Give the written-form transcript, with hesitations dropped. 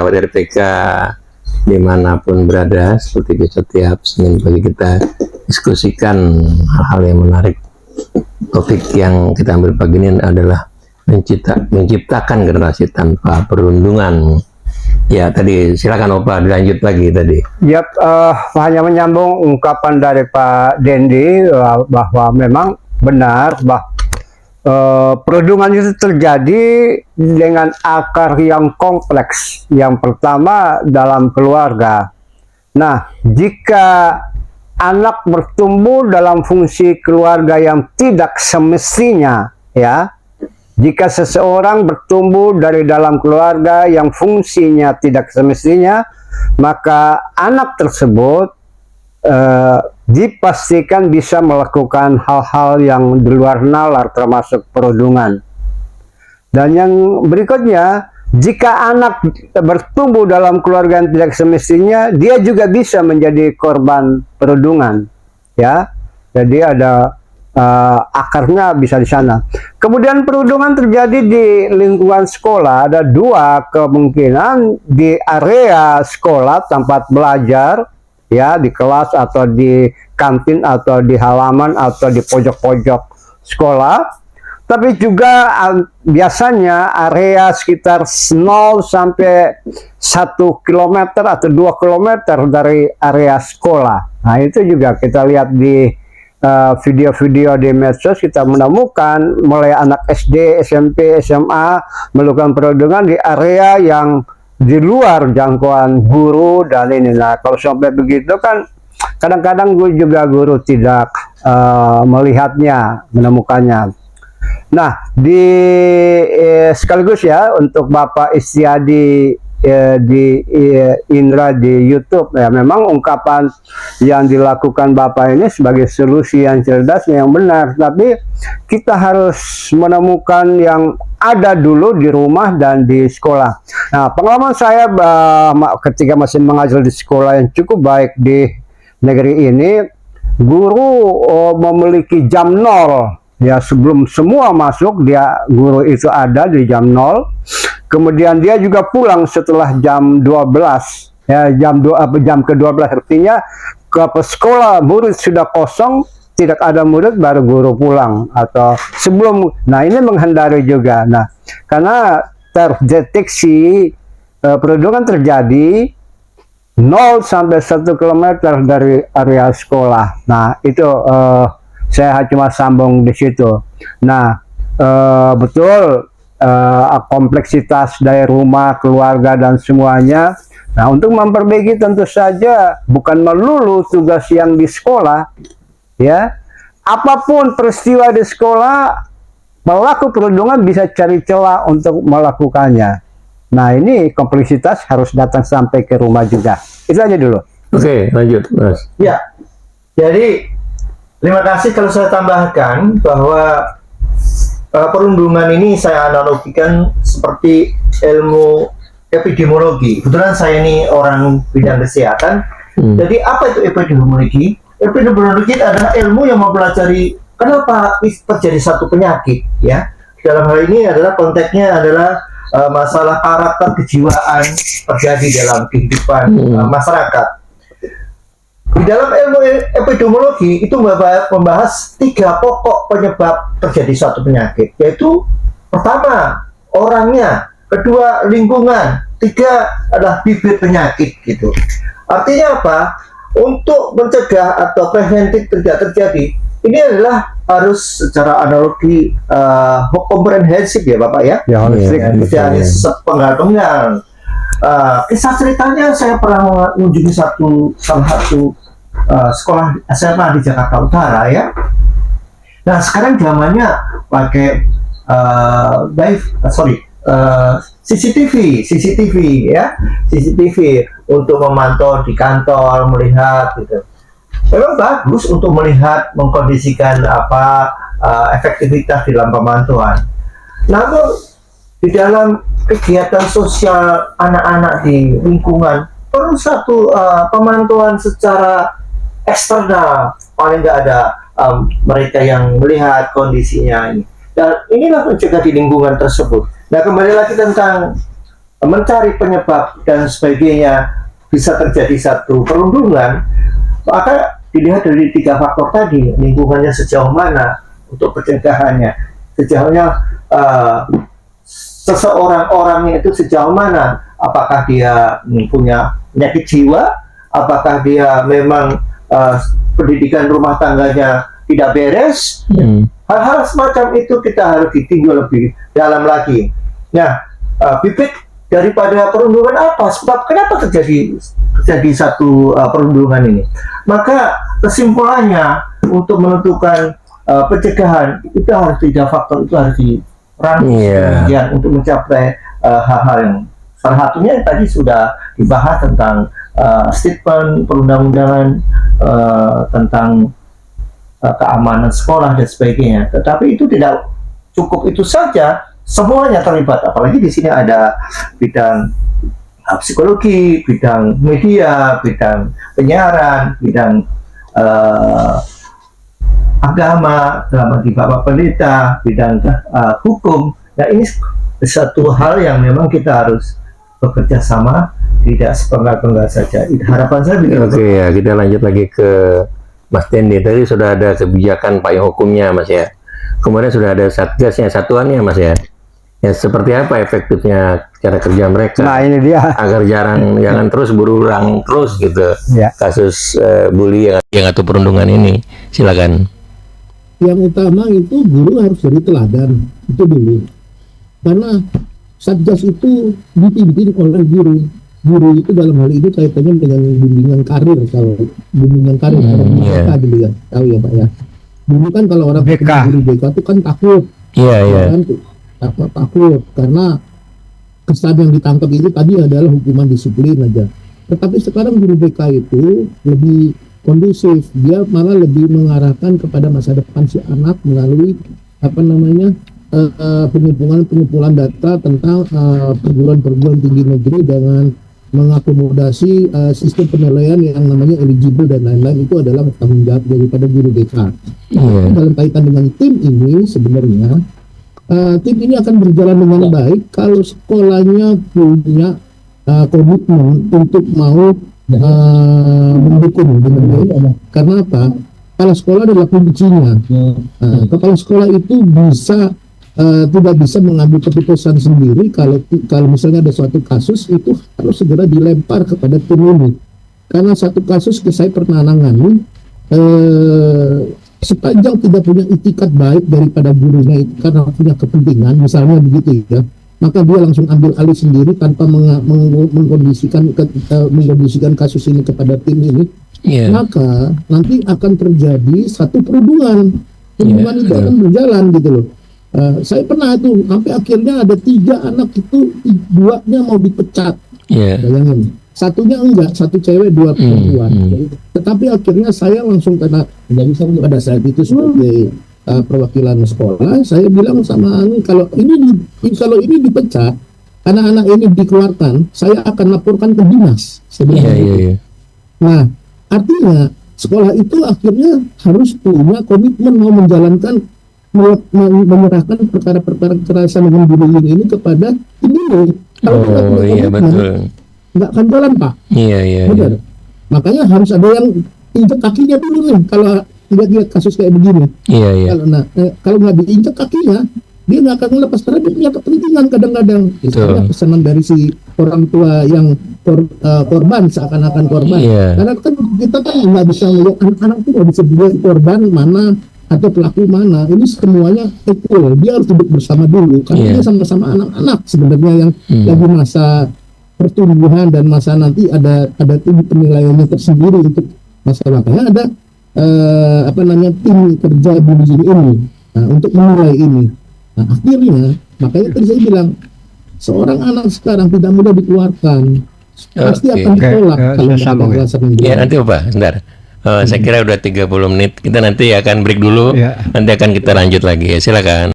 dari PK dimanapun berada, seperti di setiap Senin pagi kita diskusikan hal-hal yang menarik. Topik yang kita ambil pagi ini adalah menciptakan generasi tanpa perundungan. Ya, tadi silakan Opa dilanjut lagi tadi. Yap, hanya menyambung ungkapan dari Pak Dendi bahwa memang benar bahwa perundungan itu terjadi dengan akar yang kompleks. Yang pertama dalam keluarga. Nah, jika anak bertumbuh dalam fungsi keluarga yang tidak semestinya, ya, jika seseorang bertumbuh dari dalam keluarga yang fungsinya tidak semestinya, maka anak tersebut dipastikan bisa melakukan hal-hal yang di luar nalar, termasuk perundungan. Dan yang berikutnya, jika anak bertumbuh dalam keluarga yang tidak semestinya, dia juga bisa menjadi korban perundungan. Ya, jadi ada akarnya bisa di sana. Kemudian perundungan terjadi di lingkungan sekolah. Ada dua kemungkinan: di area sekolah, tempat belajar, ya, di kelas atau di kantin atau di halaman atau di pojok-pojok sekolah. Tapi juga biasanya area sekitar 0 sampai 1 km atau 2 km dari area sekolah. Nah, itu juga kita lihat di video-video di medsos, kita menemukan mulai anak SD, SMP, SMA melakukan perundungan di area yang di luar jangkauan guru dan ini. Nah, kalau sampai begitu kan kadang-kadang guru tidak melihatnya, menemukannya. Nah, sekaligus ya untuk Bapak Istiadi Indra di YouTube, ya, memang ungkapan yang dilakukan Bapak ini sebagai solusi yang cerdas, yang benar, tapi kita harus menemukan yang ada dulu di rumah dan di sekolah. Nah, pengalaman saya ketika masih mengajar di sekolah yang cukup baik di negeri ini, guru memiliki jam 0. Ya, sebelum semua masuk, guru itu ada di jam 0. Kemudian dia juga pulang setelah jam 12. Ya, jam ke-12 artinya ke sekolah murid sudah kosong, tidak ada murid, baru guru pulang atau sebelum. Nah, ini menghindari juga. Nah, karena terdeteksi perundungan terjadi 0 sampai 1 km dari area sekolah. Nah, itu saya cuma sambung di situ. Nah, betul, kompleksitas dari rumah, keluarga, dan semuanya. Nah, untuk memperbaiki tentu saja bukan melulu tugas yang di sekolah, ya. Apapun peristiwa di sekolah, pelaku perundungan bisa cari celah untuk melakukannya. Nah, ini kompleksitas harus datang sampai ke rumah juga. Itu aja dulu. Oke, lanjut, Mas. Ya, jadi terima kasih. Kalau saya tambahkan bahwa perundungan ini saya analogikan seperti ilmu epidemiologi. Kebetulan saya ini orang bidang kesehatan. Jadi apa itu epidemiologi? Epidemiologi adalah ilmu yang mempelajari kenapa terjadi satu penyakit. Ya, dalam hal ini adalah konteksnya adalah masalah karakter kejiwaan terjadi dalam kehidupan masyarakat. Di dalam ilmu epidemiologi itu membahas 3 pokok penyebab terjadi suatu penyakit, yaitu pertama orangnya, kedua lingkungan, 3 adalah bibit penyakit gitu. Artinya apa? Untuk mencegah atau preventif tidak terjadi, ini adalah harus secara analogi komprehensif ya Bapak ya. Ya, holistik. Tidak hanya sepenggal-penggal. Kisah ceritanya, saya pernah mengunjungi salah satu sekolah SMA di Jakarta Utara ya. Nah, sekarang zamannya pakai CCTV ya, CCTV untuk memantau di kantor, melihat gitu. Memang bagus untuk melihat, mengkondisikan efektivitas di dalam pemantauan. Namun di dalam kegiatan sosial anak-anak di lingkungan perlu satu pemantauan secara eksternal, paling nggak ada mereka yang melihat kondisinya ini. Dan inilah mencegah di lingkungan tersebut. Nah, kembali lagi tentang mencari penyebab dan sebagainya, bisa terjadi satu perundungan, maka dilihat dari 3 faktor tadi, lingkungannya sejauh mana untuk pencegahannya, sejauhnya seseorang-orangnya itu sejauh mana, apakah dia punya penyakit jiwa, apakah dia memang pendidikan rumah tangganya tidak beres. Hal-hal semacam itu kita harus ditinjau lebih dalam lagi. Nah, bibit daripada perundungan apa? Sebab kenapa terjadi satu perundungan ini? Maka kesimpulannya untuk menentukan pencegahan itu harus 3 faktor itu harus dirangkum untuk mencapai hal-hal yang salah satunya yang tadi sudah dibahas tentang statement perundang-undangan tentang keamanan sekolah dan sebagainya. Tetapi itu tidak cukup itu saja. Semuanya terlibat, apalagi di sini ada bidang psikologi, bidang media, bidang penyiaran, bidang agama, dalam arti Bapak Pendeta, bidang hukum. Nah, ini satu hal yang memang kita harus bekerja sama, tidak sepenggal-penggal saja. Harapan saya begitu. Oke, ya, kita lanjut lagi ke Mas Dendi. Tadi sudah ada kebijakan payung hukumnya, Mas ya. Kemudian sudah ada satgasnya, satuannya, Mas ya. Ya, seperti apa efektifnya cara kerja mereka? Nah, ini dia. Agar jangan terus berulang terus gitu. Ya. Kasus bully yang atau perundungan ini. Silakan. Yang utama itu guru harus jadi teladan, itu dulu. Karena satgas itu dipimpin oleh guru. Guru itu dalam hal ini kaitannya dengan bimbingan karir, kalau bimbingan karir BK dulu ya, tahu ya Pak ya. Dulu kan kalau orang BK. Guru BK itu kan takut. Kan, takut karena kesan yang ditangkap itu tadi adalah hukuman disiplin aja. Tetapi sekarang guru BK itu lebih kondusif, dia malah lebih mengarahkan kepada masa depan si anak melalui pengumpulan data tentang perguruan tinggi negeri dengan mengakomodasi sistem penilaian yang namanya eligible dan lain-lain. Itu adalah tanggung jawab daripada guru BK. Dalam kaitan dengan tim ini sebenarnya tim ini akan berjalan dengan baik kalau sekolahnya punya komitmen untuk mau mendukung dengan baik. Karena apa? Kepala sekolah adalah kuncinya. Kepala sekolah itu tidak bisa mengambil keputusan sendiri. Kalau misalnya ada suatu kasus, itu harus segera dilempar kepada tim ini. Karena satu kasus saya pernah nangani, sepanjang tidak punya itikat baik daripada gurunya itu karena punya kepentingan, misalnya begitu ya, maka dia langsung ambil alih sendiri tanpa mengkondisikan kasus ini kepada tim ini, maka nanti akan terjadi satu perundungan itu akan berjalan gitu loh. Saya pernah tuh sampai akhirnya ada 3 anak itu, 2-nya mau dipecat, bayangin. Satunya enggak, satu cewek 2 perempuan. Tetapi akhirnya saya langsung pada saat itu sebagai perwakilan sekolah, saya bilang sama kalau ini dipecat, anak-anak ini dikeluarkan, saya akan laporkan ke dinas. Nah, artinya sekolah itu akhirnya harus punya komitmen mau menyerahkan perkara-perkara kekerasan dan bullying ini kepada tim ini. Kalau betul. Nggak akan jalan Pak. Benar. Makanya harus ada yang injek kakinya dulu nih kalau lihat kasus kayak begini. Kalau nggak diinjek kakinya, dia nggak akan melepas karena dia punya kepentingan kadang-kadang. Itu pesanan dari si orang tua yang korban, seakan-akan korban. Karena kan kita kan nggak bisa melihat anak-anak itu nggak bisa dilihat korban mana atau pelaku mana. Ini semuanya equal. Dia harus duduk bersama dulu karena dia sama-sama anak-anak sebenarnya yang lagi masa pertumbuhan dan masa nanti ada tim penilaiannya tersendiri untuk masalah. Makanya ada tim kerja bullying ini untuk menilai ini. Nah, akhirnya makanya tadi saya bilang seorang anak sekarang tidak mudah dikeluarkan, pasti akan ditolak kalau ada nanti Pak, sebentar. Saya kira udah 30 menit. Kita nanti akan break dulu. Nanti akan kita lanjut lagi. Silakan.